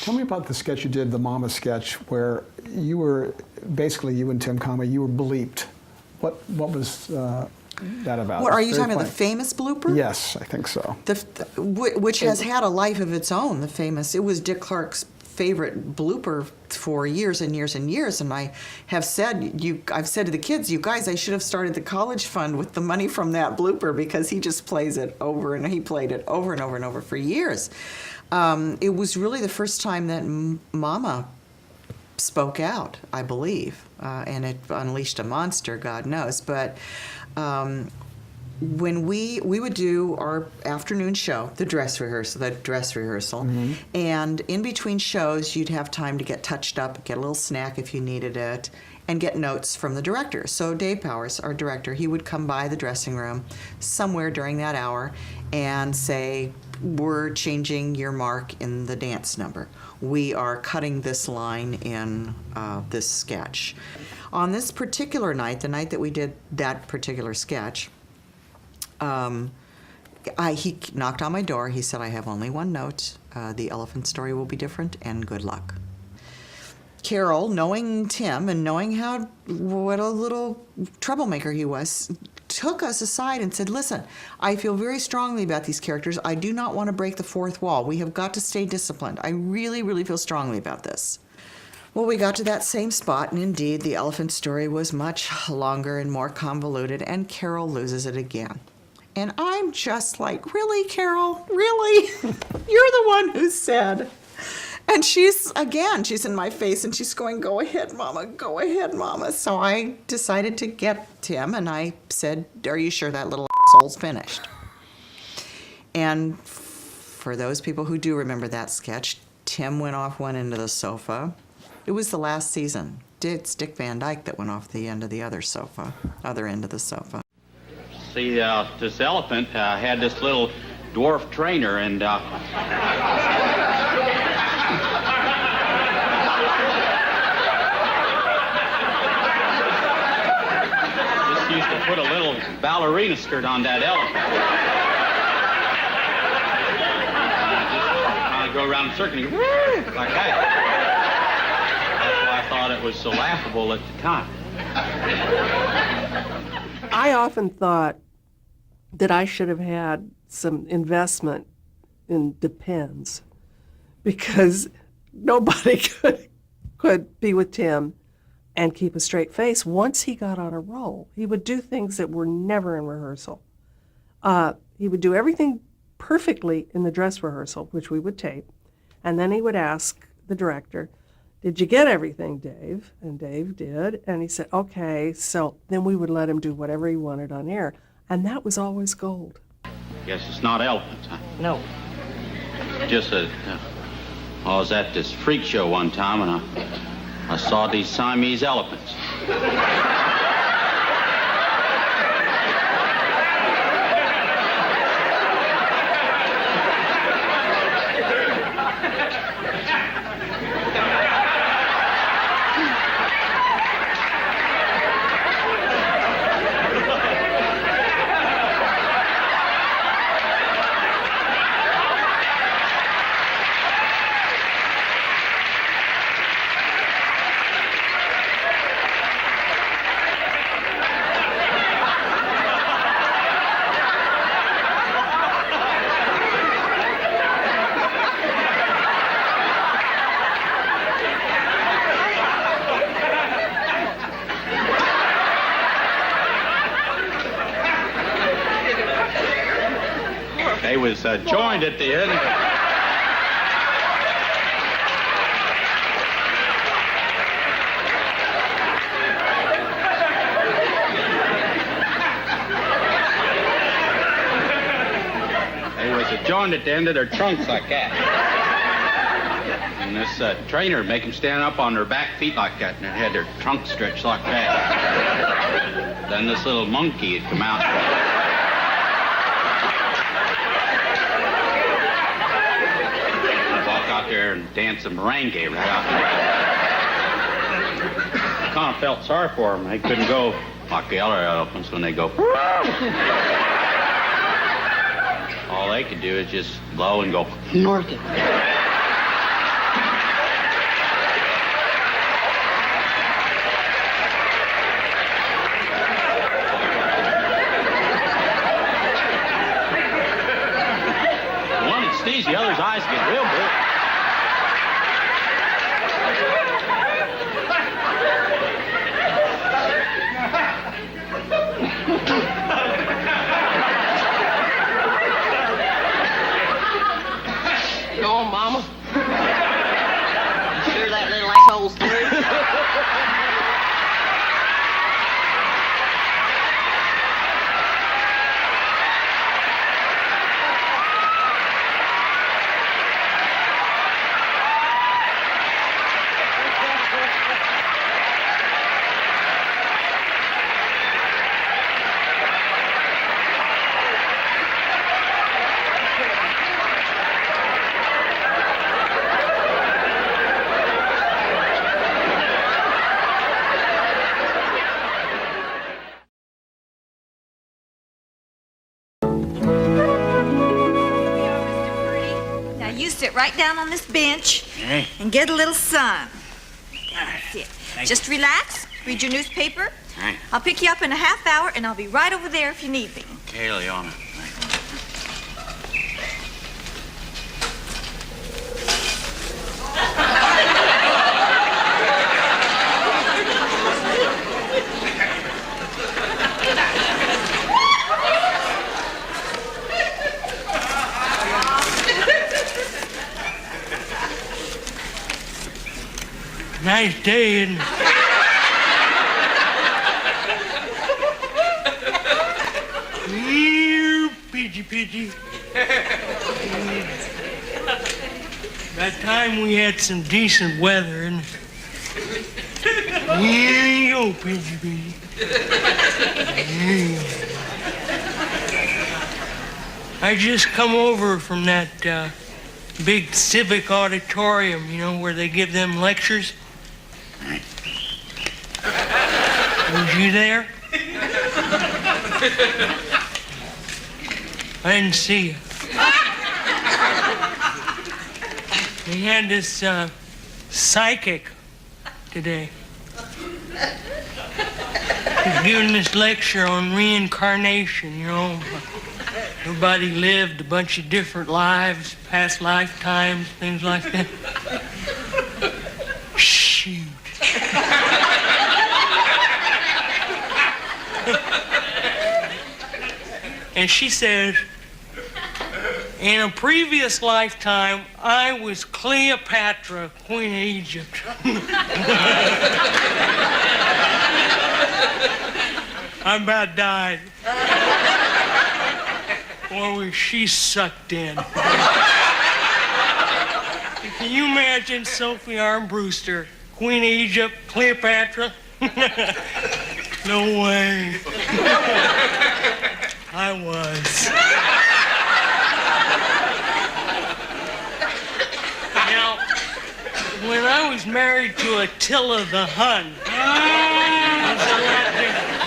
Tell me about the sketch you did, the Mama sketch, where you were, basically you and Tim Conway, you were bleeped. What was that about? What, are you talking about the famous blooper? Yes, I think so. Which has had a life of its own, the famous. It was Dick Clark's favorite blooper for years and years and years, and I have said, I've said to the kids, you guys, I should have started the college fund with the money from that blooper, because he just plays it over, and he played it over and over and over for years. It was really the first time that Mama spoke out, I believe, and it unleashed a monster, God knows. But when we would do our afternoon show, the dress rehearsal, and in between shows, you'd have time to get touched up, get a little snack if you needed it, and get notes from the director. So Dave Powers, our director, he would come by the dressing room somewhere during that hour and say, we're changing your mark in the dance number. We are cutting this line in this sketch. On this particular night, the night that we did that particular sketch, he knocked on my door. He said, I have only one note. The elephant story will be different, and good luck. Carol, knowing Tim and knowing what a little troublemaker he was, took us aside and said, listen, I feel very strongly about these characters. I do not want to break the fourth wall. We have got to stay disciplined. I really, really feel strongly about this. Well, we got to that same spot, and indeed, the elephant story was much longer and more convoluted, and Carol loses it again. And I'm just like, really, Carol? Really? You're the one who said. And she's in my face, and she's going, go ahead, Mama, go ahead, Mama. So I decided to get Tim, and I said, are you sure that little asshole's finished? And for those people who do remember that sketch, Tim went off one end of the sofa. It was the last season. It's Dick Van Dyke that went off the end of the other end of the sofa. See, this elephant had this little dwarf trainer, and just used to put a little ballerina skirt on that elephant. Just kind of go around circling like that. That's why I thought it was so laughable at the time. I often thought that I should have had some investment in Depends, because nobody could be with Tim and keep a straight face. Once he got on a roll, he would do things that were never in rehearsal. He would do everything perfectly in the dress rehearsal, which we would tape, and then he would ask the director, did you get everything, Dave? And Dave did, and he said, okay. So then we would let him do whatever he wanted on air, and that was always gold. Guess it's not elephants, huh? No. Just I was at this freak show one time, and I saw these Siamese elephants. They was joined at the end. They was joined at the end of their trunks like that. And this trainer make them stand up on their back feet like that, and they had their trunks stretched like that. Then this little monkey had come out. Out there and dance a merengue right out there. I kind of felt sorry for them. They couldn't go like the other elephants when they go. All they could do is just blow and go north. sit right down on this bench Hey. and get a little sun. That's it. Thank Just relax, read your newspaper. Right. I'll pick you up in a half hour, and I'll be right over there if you need me. Okay, Leona. Nice day, isn't it? Ew, Pidgey. That time we had some decent weather, and here you go, Pidgey. I just come over from that big civic auditorium, you know, where they give them lectures. Was you there? I didn't see you. They had this psychic today. He's giving this lecture on reincarnation, you know. Everybody lived a bunch of different lives, past lifetimes, things like that. Shoot. And she says, in a previous lifetime, I was Cleopatra, Queen of Egypt. I about died. Or was she sucked in? Can you imagine Sophie Armbruster, Queen of Egypt, Cleopatra? No way. I was. Now, when I was married to Attila the Hun, it was a lot different.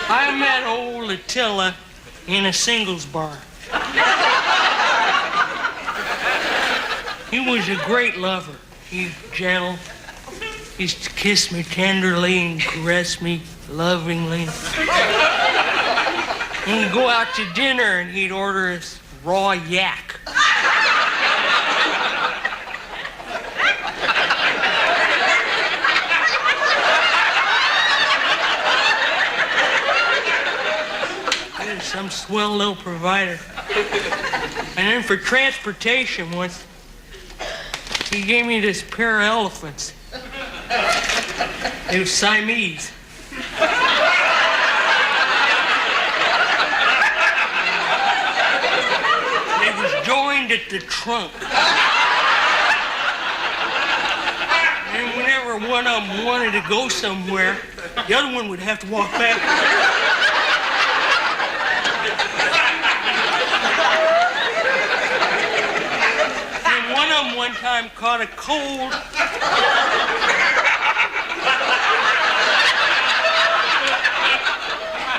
I met old Attila in a singles bar. He was a great lover. He was gentle. He used to kiss me tenderly and caress me lovingly. And we'd go out to dinner and he'd order us raw yak. He was some swell little provider. And then for transportation once, he gave me this pair of elephants. It was Siamese. They was joined at the trunk. And whenever one of them wanted to go somewhere, the other one would have to walk back. And one of them one time caught a cold.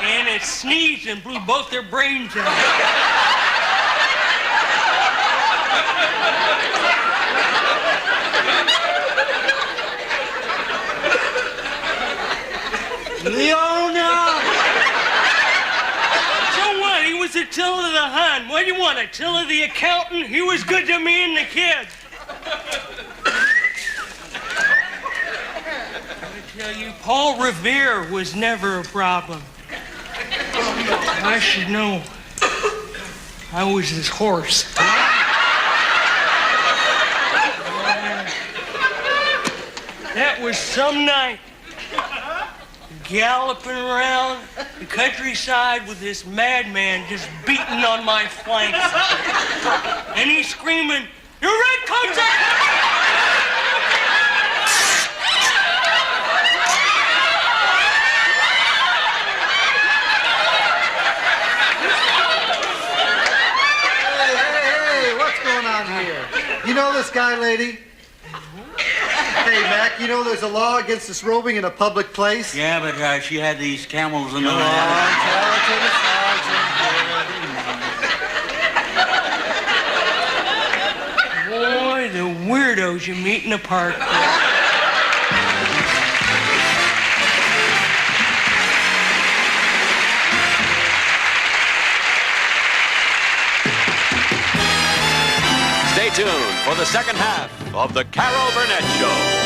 And it sneezed and blew both their brains out. Leona! So what? He was Attila the Hun. What do you want, Attila the accountant? He was good to me and the kids. I tell you, Paul Revere was never a problem. I should know. I was his horse. That was some night. Galloping around the countryside with this madman just beating on my flanks. And he's screaming, "Your redcoats are..." You know this guy, lady? Hey, Mac, you know there's a law against disrobing in a public place? Yeah, but she had these camels in the Tell it to the sergeant. meet in the park. Stay tuned for the second half of The Carol Burnett Show.